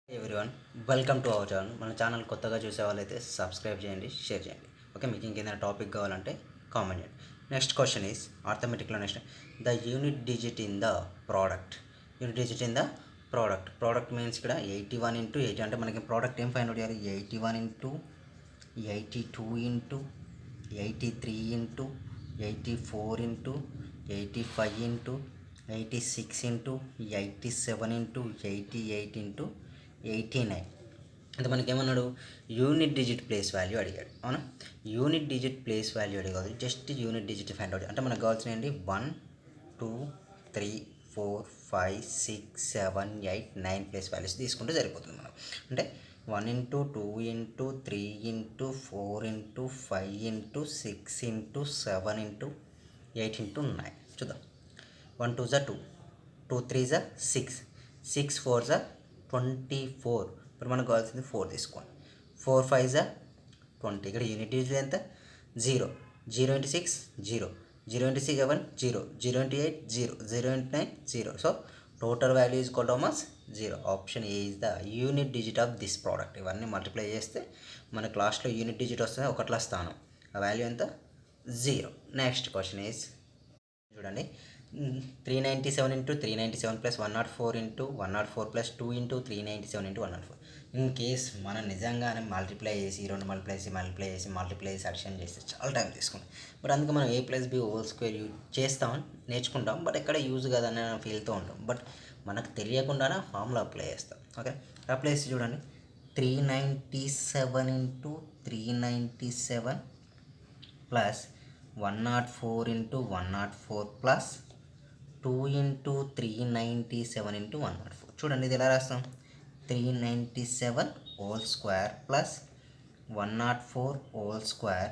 Everyone welcome to our channel. మన channel కొత్తగా చూసే వాళ్ళైతే సబ్స్క్రైబ్ చేయండి, షేర్ చేయండి. ఓకే, మీకు ఇంకేదైనా టాపిక్ కావాలంటే కామెంట్ చేయండి. నెక్స్ట్ క్వశ్చన్ ఈస్ అర్థమెటిక్లో next the unit digit in the product. Unit digit in the product means ఇక్కడ 81 ఇంటూ 80 అంటే మనకి ప్రోడక్ట్ ఏం ఫైండ్ అవుట్ చేయాలి? 81 into 82 into 83 into 84 into 85 into 86 into 87 into 88 into 89 అంటే మనకి ఏమన్నాడు? యూనిట్ డిజిట్ ప్లేస్ వాల్యూ అడిగాడు. అవునా? యూనిట్ డిజిట్ ప్లేస్ వాల్యూ అడిగాడు, just unit digit find out అంటే మనకు కావాల్సిన ఏంటి? 1 2 3 4 5 6 7 8 9 ప్లేస్ వాల్యూస్ తీసుకుంటే సరిపోతుంది మనం. అంటే 1 into 2 into 3 into 4 into 5 into 6 into 7 into 8 into 9 చూద్దాం. 1 2 జా 2, 2 3 జా 6, 6 4 జా 24. ఇప్పుడు మనకు కావాల్సింది 4 తీసుకోండి. 4 5 జా 20. ఇక్కడ యూనిట్ డిజిట్ ఎంత? 0. 0 into 6 0, 0 into 7 0, 0 into 8 0, 0 into 9 0. So total value is equal to almost 0. Option A is the unit digit of this product. ఇవన్నీ మల్టిప్లై చేస్తే మనకు లాస్ట్లో యూనిట్ డిజిట్ వస్తుంది, ఒకట్ల స్థానం. ఆ వాల్యూ ఎంత? 0. నెక్స్ట్ క్వశ్చన్ ఈజ్ చూడండి, 397 into 397 plus 104 into 104 plus 2 into 397 into 104. In case మనం నిజంగానే మల్టిప్లై చేసి మల్టిప్లై చేసి అడిషన్ చేస్తే చాలా టైం తీసుకుంటాం. బట్ అందుకే మనం a plus b whole square use చేస్తాం, నేర్చుకుంటాం. బట్ ఎక్కడ యూజ్ కాదని ఫీల్తో ఉంటాం. బట్ మనకు తెలియకుండానే ఫార్ములా అప్లై చేస్తాం. ఓకే, అప్లై చేసి చూడండి, 397 into 397 plus 104 into 104 plus 2 into 397 into 104. చూడండి, ఇది ఎలా రాస్తాం? 397 whole square plus 104 whole square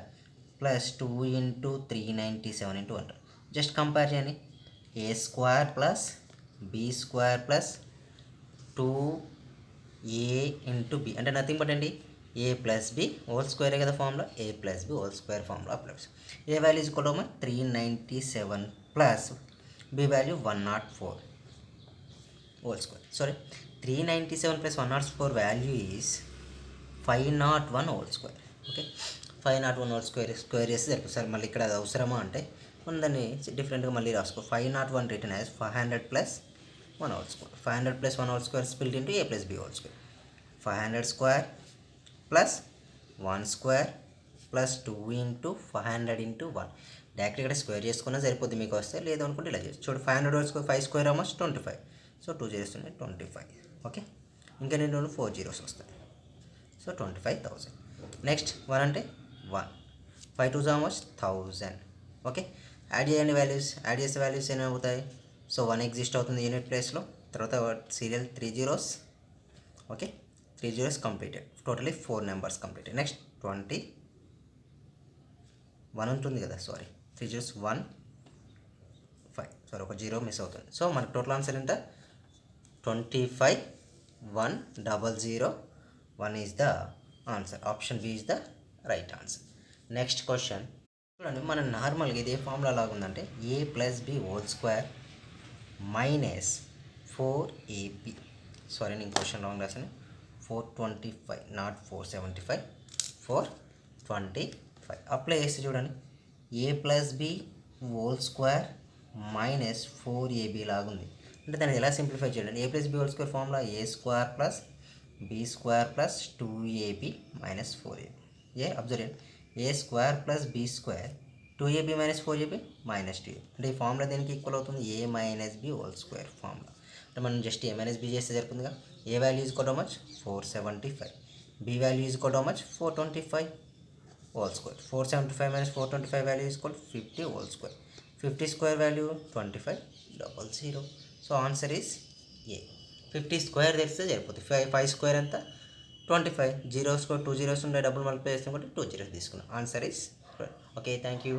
plus 2 into 397 into 100. Just compare చేయండి. A square plus B square plus 2a into B అంటే నథింగ్ బట్ అండి ఏ ప్లస్ బి హోల్ స్క్వేరే కదా formula. A plus B whole square formula plus A value is equal to 397 plus B value 104 whole square. Sorry, 397 plus 104 value is 501 whole square. Okay, 501 whole square చేస్తే సరిపోతుంది. Sir మళ్ళీ ఇక్కడ అది అవసరమా అంటే మనం దాన్ని డిఫరెంట్గా మళ్ళీ రాసుకో. 501 written as 500 plus 1 whole square. 500 plus 1 whole square split into A plus B whole square. 500 square plus 1 square plus 2 into 500 into 1. Direct ఇక్కడ స్క్వేర్ చేసుకున్నా సరిపోద్ది మీకు వస్తే, లేదు అనుకుంటే ఇలా చేసి చూడు. 500 whole square 5 square almost 25. So 2 చేస్తున్నాయి 25. ఓకే, ఇంకా నేను 4 జీరోస్ వస్తాయి. సో 25,000. నెక్స్ట్ 1 అంటే 1, 5 2 ఆల్మోస్ట్ 1000. ఓకే, యాడ్ చేయండి వాల్యూస్. యాడ్ చేసే వాల్యూస్ ఏమవుతాయి? సో 1 ఎగ్జిస్ట్ అవుతుంది యూనిట్ ప్లేస్లో. తర్వాత serial 3 zeros. Okay, 3 zeros completed. Totally 4 numbers completed. Next 21 ఉంటుంది కదా, సారీ 3 జీరోస్ 1 5. సారీ, ఒక జీరో మిస్ అవుతుంది. సో మనకు టోటల్ ఆన్సర్ ఎంత? 25 100 1 is the answer. Option B is the right answer. Next question చూడండి, మనం నార్మల్గా ఇదే formula లాగుందంటే A plus B whole square minus 4ab. Sorry, నేను క్వశ్చన్ రాంగ్ రాసాను. 425 నాట్ 475, 425. అప్లై చేస్తే చూడండి, A plus B whole square minus 4ab లాగుంది. అంటే దాన్ని ఎలా సింప్లిఫై చేయండి? A plus B whole square formula A square plus B square plus 2ab minus 4ab. ఏ అబ్జర్వ్ చేయండి, A square plus B square 2ab minus 4ab minus 2ab. అంటే ఈ formula దేనికి ఈక్వల్ అవుతుంది? A minus B whole square formula. అంటే మనం just A minus B చేస్తే సరిపోతుందిగా. A value is equal to how much? 475. B value is equal to how much? 425 whole square. 475 minus 425 value is equal 50 whole square. 50 square value 2500. So answer is A. 50 square తెలిస్తే సరిపోతుంది. 5 square ఎంత? 25. 0 square 2 zeros ఉండే double multiply చేస్తాం కాబట్టి 2 zeros తీసుకున్నాం. Answer is okay. Thank you.